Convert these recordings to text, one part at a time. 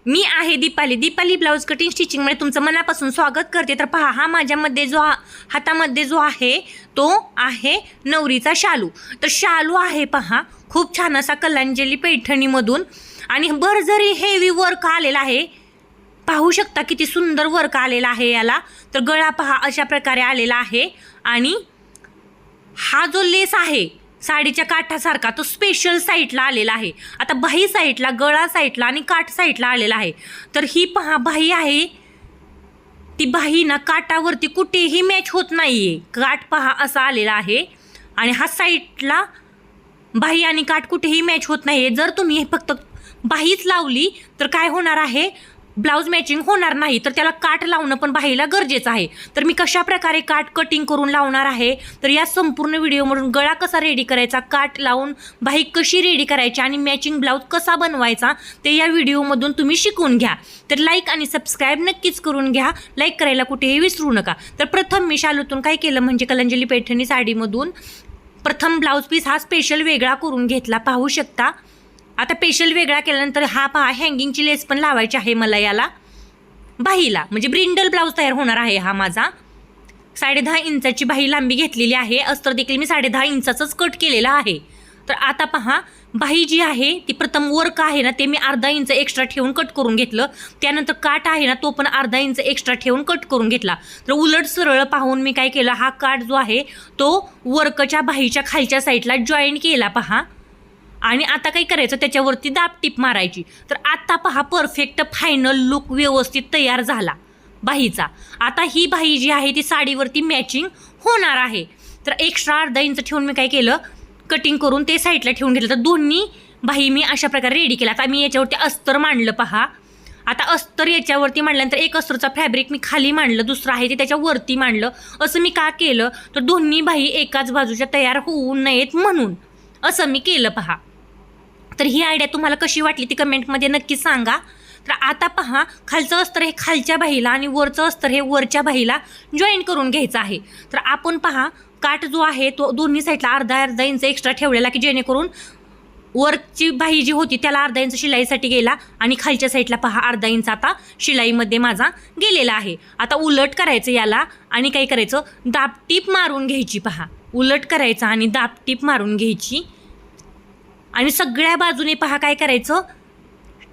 मी आहे Deepali blouse cutting स्टिचिंगमध्ये तुमचं मनापासून स्वागत करते। तर पहा, हा माझ्यामध्ये जो हातामध्ये जो आहे तो आहे नवरीचा शालू। तर शालू आहे पहा, खूप छान असा कलांजली पैठणीमधून आणि भरजरी हेवी वर्क आलेला आहे। पाहू शकता किती सुंदर वर्क आलेला आहे याला। तर गळा पहा अशा प्रकारे आलेला आहे आणि हा जो लेस आहे साडीच्या काठासारखा तो स्पेशल साईडला आलेला आहे। आता बाही साईडला, गळा साईडला आणि काठ साईडला आलेला आहे। तर ही पहा बाही आहे, ती बाही ना काठावरती कुठेही मॅच होत नाहीये। काठ पहा असा आलेला आहे आणि हा साईडला बाही आणि काठ कुठेही मॅच होत नाहीये। जर तुम्ही फक्त बाहीच लावली तर काय होणार आहे, ब्लाऊज मॅचिंग होणार नाही। तर त्याला काठ लावणं पण बाहीला गरजेचं आहे। तर मी कशा प्रकारे काठ कटिंग करून लावणार आहे, तर या संपूर्ण व्हिडिओमधून गळा कसा रेडी करायचा, काठ लावून बाही कशी रेडी करायची आणि मॅचिंग ब्लाऊज कसा बनवायचा ते या व्हिडिओमधून तुम्ही शिकून घ्या। तर लाईक आणि सबस्क्राईब नक्कीच करून घ्या, लाईक करायला कुठेही विसरू नका। तर प्रथम मी शालूतून काय केलं म्हणजे कलांजली पैठणी साडीमधून प्रथम ब्लाऊज पीस हा स्पेशल वेगळा करून घेतला, पाहू शकता। आता स्पेशल वेगळा केल्यानंतर हा पहा हँगिंगची लेस पण लावायची आहे मला याला बाहीला, म्हणजे ब्रिंडल ब्लाऊज तयार होणार आहे हा माझा। 10.5 इंचाची बाही लांबी घेतलेली आहे, अस्तर देखील मी 10.5 इंचाचंच कट केलेलं आहे। तर आता पहा बाही जी आहे ती प्रथम वर्क आहे ना ते मी अर्धा इंच एक्स्ट्रा ठेवून कट करून घेतलं। त्यानंतर काठ आहे ना तो पण अर्धा इंच एक्स्ट्रा ठेवून कट करून घेतला। तर उलट सरळ पाहून मी काय केलं, हा काठ जो आहे तो वर्कच्या बाहीच्या खालच्या साईडला जॉईंट केला पहा। आणि आता काय करायचं, त्याच्यावरती दाब टीप मारायची। तर आता पहा परफेक्ट फायनल लुक व्यवस्थित तयार झाला बाहीचा। आता ही बाही जी आहे ती साडीवरती मॅचिंग होणार आहे। तर एक्स्ट्रा अर्धा इंच ठेवून मी काय केलं, कटिंग करून ते साईडला ठेवून घेतलं। तर दोन्ही बाही मी अशा प्रकारे रेडी केला। आता मी याच्यावरती अस्तर मांडलं पहा। आता अस्तर याच्यावरती मांडल्यानंतर एक अस्तरचा फॅब्रिक मी खाली मांडलं, दुसरं आहे ते त्याच्यावरती मांडलं। असं मी का केलं, तर दोन्ही बाही एकाच बाजूच्या तयार होऊ नयेत म्हणून असं मी केलं पहा। तर ही आयडिया तुम्हाला कशी वाटली ती कमेंटमध्ये नक्की सांगा। तर आता पहा खालचं अस्तर हे खालच्या बाहीला आणि वरचं अस्तर हे वरच्या बाहीला जॉईन करून घ्यायचं आहे। तर आपण पहा काठ जो आहे तो दोन्ही साईडला अर्धा इंच एक्स्ट्रा ठेवलेला की जेणेकरून वरची बाही जी होती त्याला अर्धा इंच शिलाईसाठी गेला आणि खालच्या साईडला पहा अर्धा इंच आता शिलाईमध्ये माझा गेलेला आहे। आता उलट करायचं याला आणि काय करायचं, दाबटीप मारून घ्यायची पहा। उलट करायचं आणि दाबटीप मारून घ्यायची आणि सगळ्या बाजूने पहा काय करायचं,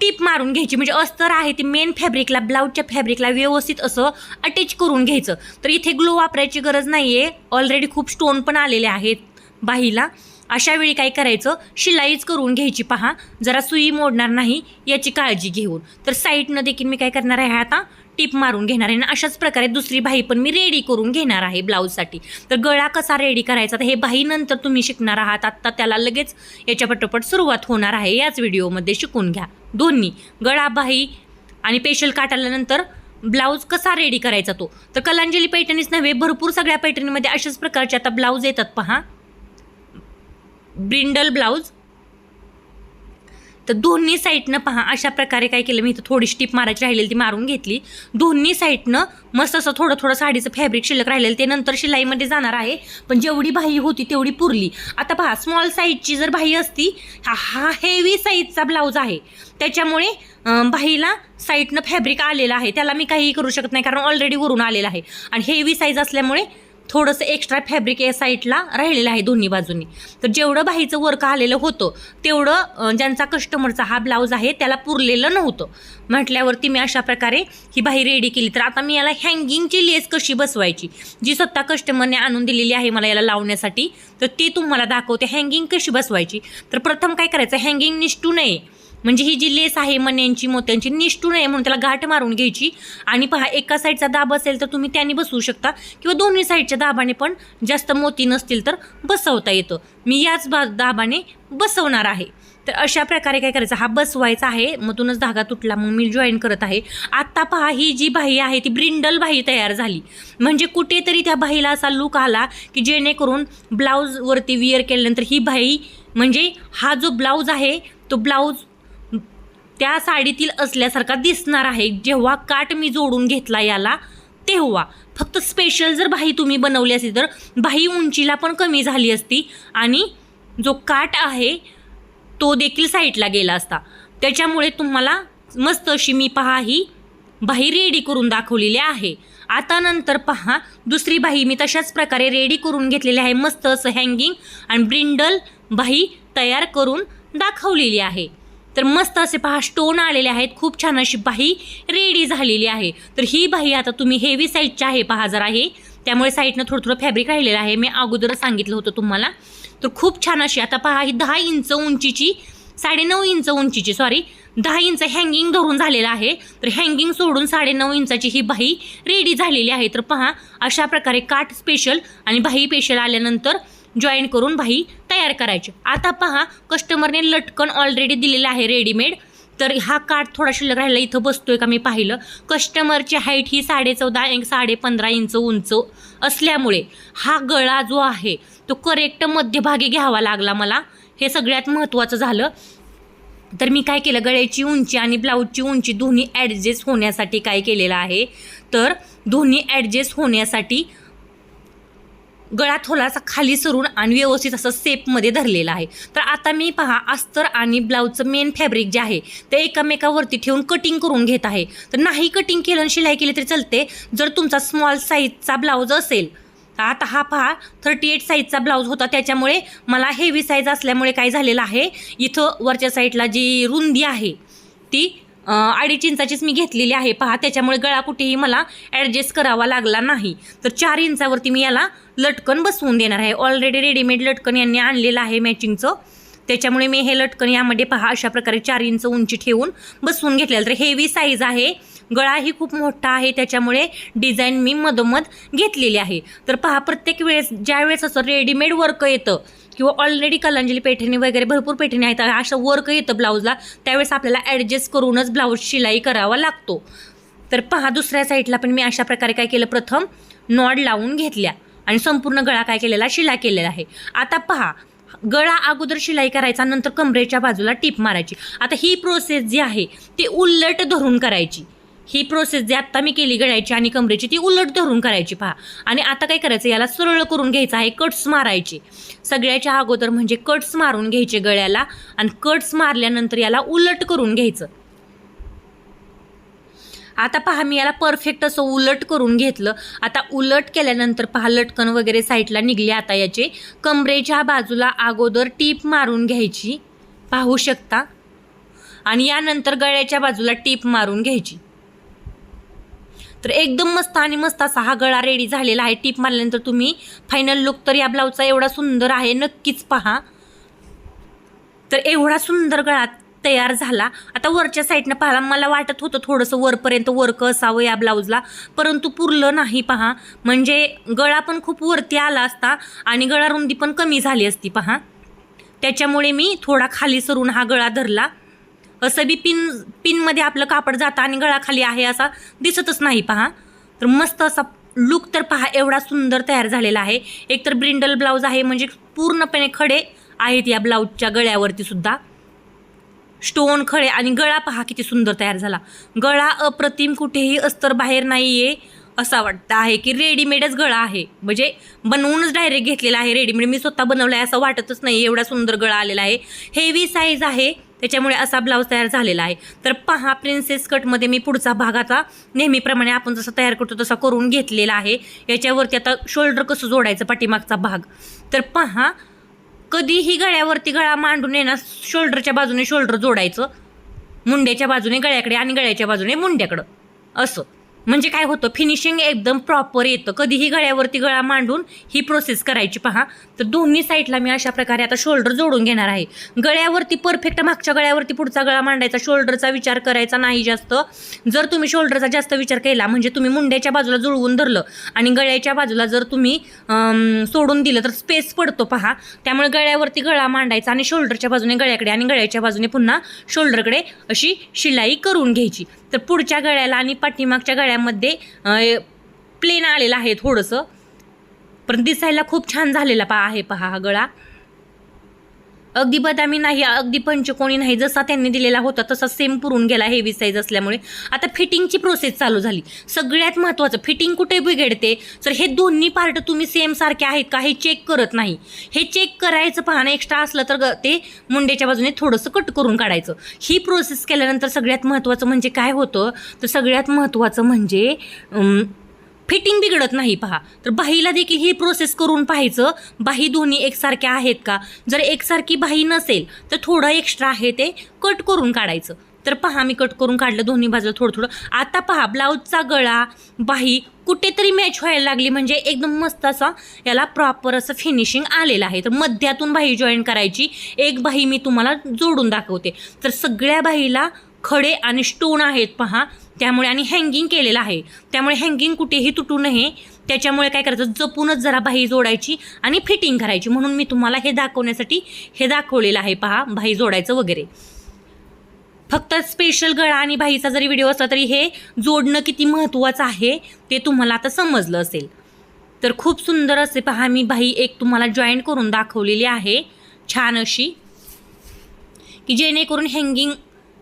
टीप मारून घ्यायची। म्हणजे अस्तर आहे ते मेन फॅब्रिकला, ब्लाऊजच्या फॅब्रिकला व्यवस्थित असं अटॅच करून घ्यायचं। तर इथे ग्लो वापरायची गरज नाही आहे, ऑलरेडी खूप स्टोन पण आलेले आहेत बाहीला। अशा वेळी काय करायचं, शिलाईच करून घ्यायची पहा, जरा सुई मोडणार नाही याची काळजी घेऊन। तर साईडनं देखील मी काय करणार आहे, आता टिप मारून घेणार आहे आणि अशाच प्रकारे दुसरी बाही पण मी रेडी करून घेणार आहे ब्लाऊजसाठी। तर गळा कसा रेडी करायचा तर हे बाही नंतर तुम्ही शिकणार आहात, आत्ता त्याला लगेच याच्या पटोपट सुरुवात होणार आहे, याच व्हिडिओमध्ये शिकून घ्या। दोन्ही गळा, बाही आणि स्पेशल काठ आल्यानंतर ब्लाऊज कसा रेडी करायचा तो। तर कलांजली पैठणीच नव्हे, भरपूर सगळ्या पैठणीमध्ये अशाच प्रकारचे आता ब्लाऊज येतात पहा, ब्रिंडल ब्लाऊज। तर दोन्ही साईडनं पहा अशा प्रकारे काय केलं मी, इथं थोडी स्टिप मारायची राहिलेली ती मारून घेतली। दोन्ही साईडनं मस्त असं थोडं साडीचं फॅब्रिक शिल्लक राहिलेलं ते नंतर शिलाईमध्ये जाणार आहे, पण जेवढी बाही होती तेवढी पुरली। आता पहा स्मॉल साईजची जर बाही असती, हा हेवी साईजचा ब्लाऊज आहे त्याच्यामुळे बाहीला साईडनं फॅब्रिक आलेलं आहे, त्याला मी काहीही करू शकत नाही कारण ऑलरेडी वरून आलेलं आहे। आणि हेवी साईज असल्यामुळे थोडंसं एक्स्ट्रा फॅब्रिक या साईडला राहिलेलं आहे दोन्ही बाजूंनी। तर जेवढं बाहीचं वर्क आलेलं होतं तेवढं ज्यांचा कस्टमरचा हा ब्लाऊज आहे त्याला पुरलेलं नव्हतं म्हटल्यावरती मी अशा प्रकारे ही बाही रेडी केली। तर आता मी याला हँगिंगची लेस कशी बसवायची, जी स्वतः कस्टमरने आणून दिलेली आहे मला याला लावण्यासाठी, तर ती तुम्हाला दाखवते हँगिंग कशी बसवायची। तर प्रथम काय करायचं, हँगिंग निष्ठू नये, म्हणजे ही जी लेस आहे मण्यांची मोत्यांची निष्ठू नये म्हणून त्याला गाठ मारून घ्यायची। आणि पहा एका साईडचा दाब असेल तर तुम्ही त्याने बसवू शकता किंवा दोन्ही साईडच्या दाबाने पण, जास्त मोती नसतील तर बसवता येतं। मी याच दाबाने बसवणार आहे। तर अशा प्रकारे काय करायचं, हा बसवायचा आहे, मधूनच धागा तुटला मग मी जॉईन करत आहे। आता पहा ही जी बाही आहे ती ब्रिंडल बाही तयार झाली, म्हणजे कुठेतरी त्या बाहीला असा लुक आला की जेणेकरून ब्लाऊजवरती विअर केल्यानंतर ही बाही, म्हणजे हा जो ब्लाऊज आहे तो ब्लाऊज त्या साडीतील असल्यासारखा दिसणार आहे। जेव्हा काठ मी जोडून घेतला याला तेव्हा फक्त स्पेशल जर बाही तुम्ही बनवली असती तर बाही उंचीला पण कमी झाली असती आणि जो काठ आहे तो देखील साईडला गेला असता, त्याच्यामुळे तुम्हाला मस्त अशी मी पहा ही बाही रेडी करून दाखवलेली आहे. आता नंतर पहा दुसरी बाही मी तशाच प्रकारे रेडी करून घेतलेली आहे. मस्त असं हँगिंग आणि ब्रिंडल बाही तयार करून दाखवलेली आहे. तर मस्त असे पहा स्टोन आलेले आहेत. खूप छान अशी बाही रेडी झालेली आहे. तर ही बाही आता तुम्ही हेवी साईजची आहे पहा जरा हे, त्यामुळे साईडनं थोडं फॅब्रिक राहिलेलं आहे. मी अगोदर सांगितलं होतं तुम्हाला. तर खूप छान अशी आता पहा ही 10 इंच उंचीची 9.5 इंच उंचीची 10 इंच हँगिंग धरून झालेलं आहे. तर हँगिंग सोडून 9.5 इंचाची ही बाही रेडी झालेली आहे. तर पहा अशा प्रकारे काठ स्पेशल आणि बाही स्पेशल आल्यानंतर जॉईन करून बाही तयार करायची. आता पहा कस्टमरने लटकन ऑलरेडी दिलेलं आहे रेडीमेड. तर हा काठ थोडा शिल्लक राहिला, इथं बसतोय का मी पाहिलं. कस्टमरची हाईट ही 14.5 15 इंच उंच असल्यामुळे हा गळा जो आहे तो करेक्ट मध्यभागी घ्यावा लागला मला. हे सगळ्यात महत्त्वाचं झालं. तर मी काय केलं, गळ्याची उंची आणि ब्लाऊजची उंची दोन्ही ॲडजस्ट होण्यासाठी काय केलेलं आहे, तर दोन्ही ॲडजस्ट होण्यासाठी गळा थोडासा खाली सरून आणि व्यवस्थित असं सेपमध्ये धरलेला आहे. तर आता मी पहा अस्तर आणि ब्लाऊजचं मेन फॅब्रिक जे आहे ते एकमेकावरती ठेवून कटिंग करून घेत आहे. तर नाही कटिंग केलं आणि शिलाई केली तरी चालते जर तुमचा स्मॉल साईजचा ब्लाऊज असेल. आता हा पहा 38 साईजचा ब्लाऊज होता, त्याच्यामुळे मला हेवी साईज असल्यामुळे काय झालेलं आहे, इथं वरच्या साईडला जी रुंदी आहे ती 2.5 इंचाचीच मी घेतलेली आहे पहा. त्याच्यामुळे गळा कुठेही मला ॲडजस्ट करावा लागला नाही. तर 4 इंचावरती मी याला लटकन बसवून देणार आहे. ऑलरेडी रेडीमेड लटकन यांनी आणलेलं आहे मॅचिंगचं, त्याच्यामुळे मी हे लटकन यामध्ये पहा अशा प्रकारे 4 इंच उंची ठेवून बसवून घेतलेलं. तर हेवी साईज आहे, गळाही खूप मोठा आहे, त्याच्यामुळे डिझाईन मी मधोमध घेतलेली आहे. तर पहा प्रत्येक वेळेस ज्यावेळेस असं रेडीमेड वर्क येतं किंवा ऑलरेडी कलांजली पैठणी वगैरे भरपूर पैठणी आहेत, असं वर्क येतं ब्लाऊजला, त्यावेळेस आपल्याला ॲडजस्ट करूनच ब्लाऊज शिलाई करावा लागतो. तर पहा दुसऱ्या साईडला पण मी अशा प्रकारे काय केलं, प्रथम नॉड लावून घेतल्या आणि संपूर्ण गळा काय केलेला, शिलाई केलेला आहे. आता पहा गळा अगोदर शिलाई करायचा, नंतर कमरेच्या बाजूला टीप मारायची. आता ही प्रोसेस जी आहे ती उलट धरून करायची. ही प्रोसेस जी आत्ता मी केली गळ्याची आणि कमरेची ती उलट धरून करायची पहा. आणि आता काय करायचं, याला सरळ करून घ्यायचं आहे, कट्स मारायचे. सगळ्याच्या अगोदर म्हणजे कट्स मारून घ्यायचे गळ्याला आणि कट्स मारल्यानंतर याला उलट करून घ्यायचं. आता पहा मी याला परफेक्ट असं उलट करून घेतलं. आता उलट केल्यानंतर पहा लटकन वगैरे साईडला निघले. आता याचे कमरेच्या बाजूला अगोदर टीप मारून घ्यायची पाहू शकता आणि यानंतर गळ्याच्या बाजूला टीप मारून घ्यायची. तर एकदम मस्त आणि मस्त असा हा गळा रेडी झालेला आहे. टीप मारल्यानंतर तुम्ही फायनल लुक तर या ब्लाऊजचा एवढा सुंदर आहे, नक्कीच पहा. तर एवढा सुंदर गळा तयार झाला. आता वरच्या साईडनं पाहायला मला वाटत होतं थोडंसं वरपर्यंत वर्क असावं या ब्लाऊजला, परंतु पुरलं नाही पहा. म्हणजे गळा पण खूप वरती आला असता आणि गळा रुंदी पण कमी झाली असती पहा. त्याच्यामुळे मी थोडा खाली सरून हा गळा धरला. असं बी पिनमध्ये आपलं कापड जातं आणि गळा खाली आहे असा दिसतच नाही पहा. तर मस्त असा लुक तर पहा एवढा सुंदर तयार झालेला आहे. एकतर ब्रिंडल ब्लाऊज आहे, म्हणजे पूर्णपणे खडे आहेत या ब्लाऊजच्या गळ्यावरती सुद्धा, स्टोन खडे, आणि गळा पहा किती सुंदर तयार झाला. गळा अप्रतिम, कुठेही अस्तर बाहेर नाही आहे असा वाटतं आहे की रेडीमेडच गळा आहे, म्हणजे बनवूनच डायरेक्ट घेतलेला आहे रेडीमेड. मी स्वतः बनवला आहे असं वाटतच नाही, एवढा सुंदर गळा आलेला आहे. हेवी साईज आहे त्याच्यामुळे असा ब्लाऊज तयार झालेला आहे. तर पहा प्रिन्सेस कटमध्ये मी पुढचा भाग आता नेहमीप्रमाणे आपण जसं तयार करतो तसा करून घेतलेला आहे. याच्यावरती आता शोल्डर कसं जोडायचं पाठीमागचा भाग. तर पहा कधीही गळ्यावरती गळा मांडून येणार, शोल्डरच्या बाजूने शोल्डर जोडायचं, मुंड्याच्या बाजूने गळ्याकडे आणि गळ्याच्या बाजूने मुंड्याकडं, असं म्हणजे काय होतं, फिनिशिंग एकदम प्रॉपर येतं. कधीही गळ्यावरती गळा मांडून ही प्रोसेस करायची पहा. तर दोन्ही साईडला मी अशा प्रकारे आता शोल्डर जोडून घेणार आहे. गळ्यावरती परफेक्ट मागच्या गळ्यावरती पुढचा गळा मांडायचा, शोल्डरचा विचार करायचा नाही जास्त. जर तुम्ही शोल्डरचा जास्त विचार केला म्हणजे तुम्ही मुंड्याच्या बाजूला जुळवून धरलं आणि गळ्याच्या बाजूला जर तुम्ही सोडून दिलं तर स्पेस पडतो पहा. त्यामुळे गळ्यावरती गळा मांडायचा आणि शोल्डरच्या बाजूने गळ्याकडे आणि गळ्याच्या बाजूने पुन्हा शोल्डरकडे अशी शिलाई करून घ्यायची. तर पुढच्या गळ्याला आणि पाठीमागच्या गळ्यामध्ये प्लेन आलेलं आहे थोडंसं, पण दिसायला खूप छान झालेला आहे पहा हा गळा. अगदी बदामी नाही, अगदी पंचकोणी नाही, जसा त्यांनी दिलेला होता तसा सेम पुरून गेला हेवी साईज असल्यामुळे. आता फिटिंगची प्रोसेस चालू झाली. सगळ्यात महत्त्वाचं, फिटिंग कुठे बिघडते तर हे दोन्ही पार्ट तुम्ही सेम सारखे आहेत का हे चेक करत नाही. हे चेक करायचं पाहणं एक्स्ट्रा असलं तर ते मुंडेच्या बाजूने थोडंसं कट करून काढायचं. ही प्रोसेस केल्यानंतर सगळ्यात महत्त्वाचं म्हणजे काय होतं तर सगळ्यात महत्त्वाचं म्हणजे फिटिंग बिघडत नाही. पहा, तर बाहीला देखील ही प्रोसेस करून पाहायचं, बाही दोन्ही एकसारख्या आहेत का. जर एकसारखी बाही नसेल तर थोडं एक्स्ट्रा आहे ते कट करून काढायचं. तर पहा, मी कट करून काढलं दोन्ही बाजूला थोडं थोडं. आता पहा, ब्लाऊजचा गळा बाही कुठेतरी मॅच व्हायला लागली, म्हणजे एकदम मस्त असा याला प्रॉपर असं फिनिशिंग आलेलं आहे. तर मध्यातून बाही जॉईन करायची. एक बाही मी तुम्हाला जोडून दाखवते. तर सगळ्या बाहीला खडे आणि स्टोन आहेत पहा, त्यामुळे आणि हँगिंग केलेलं आहे, त्यामुळे हँगिंग कुठेही तुटू नये. त्याच्यामुळे काय करायचं, जपूनच जरा बाही जोडायची आणि फिटिंग करायची. म्हणून मी तुम्हाला हे दाखवण्यासाठी हे दाखवलेलं आहे. पहा, बाही जोडायचं वगैरे. फक्त स्पेशल गळा आणि बाहीचा जरी व्हिडिओ असला तरी हे जोडणं किती महत्त्वाचं आहे ते तुम्हाला आता समजलं असेल. तर खूप सुंदर असे पहा, मी बाही एक तुम्हाला जॉईन करून दाखवलेली आहे छान अशी, की जेणेकरून हँगिंग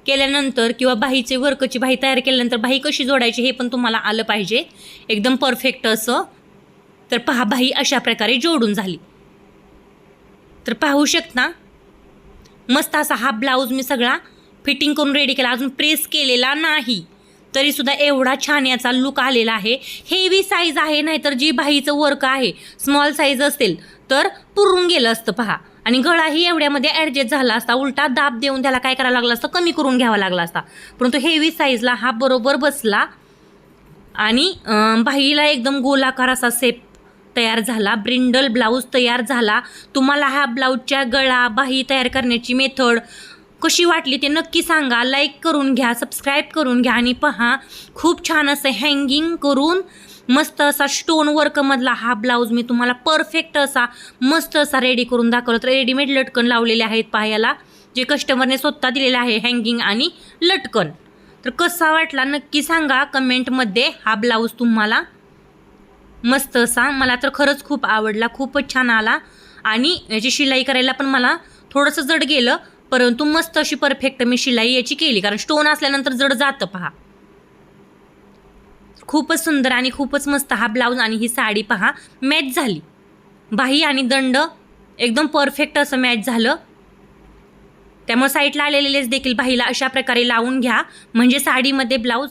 केल्यानंतर किंवा बाहीचे वर्कची बाही तयार केल्यानंतर बाही कशी जोडायची हे पण तुम्हाला आलं पाहिजे एकदम परफेक्ट असं. तर पहा, बाही अशा प्रकारे जोडून झाली. तर पाहू शकता मस्त असा हा ब्लाऊज मी सगळा फिटिंग करून रेडी केला. अजून प्रेस केलेला नाही तरीसुद्धा एवढा छान याचा लुक आलेला आहे. हेवी साईज आहे, नाहीतर जी बाहीचं वर्क आहे स्मॉल साईज असेल तर पुरून गेलं असतं पहा. आणि गळाही एवढ्यामध्ये ॲडजस्ट झाला असता, उलटा दाब देऊन त्याला काय करायला लागलं असतं, कमी करून घ्यावा लागला असता. परंतु हेवी साईजला हा बरोबर बसला आणि बाहीला एकदम गोलाकार असा शेप तयार झाला. ब्रिंडल ब्लाऊज तयार झाला. तुम्हाला हा ब्लाऊजच्या गळा बाही तयार करण्याची मेथड कशी वाटली ते नक्की सांगा. लाईक करून घ्या, सबस्क्राईब करून घ्या आणि पहा, खूप छान असं हँगिंग करून मस्त असा स्टोन वर्कमधला हा ब्लाऊज मी तुम्हाला परफेक्ट असा मस्त असा रेडी करून दाखवला. तर रेडीमेड लटकन लावलेले आहेत पायाला, जे कस्टमरने स्वतः दिलेले आहे, हँगिंग आणि लटकन. तर कसा वाटला नक्की सांगा कमेंटमध्ये. हा ब्लाऊज तुम्हाला मस्त असा, मला तर खरंच खूप आवडला, खूपच छान आला. आणि याची शिलाई करायला पण मला थोडंसं जड गेलं, परंतु मस्त अशी परफेक्ट मी शिलाई याची केली, कारण स्टोन असल्यानंतर जड जातं पहा. खूपच सुंदर आणि खूपच मस्त हा ब्लाऊज आणि ही साडी पहा मॅच झाली. बाही आणि दंड एकदम परफेक्ट असं मॅच झालं. त्यामुळे साईडला आलेलेच देखील बाहीला अशा प्रकारे लावून घ्या, म्हणजे साडीमध्ये ब्लाऊज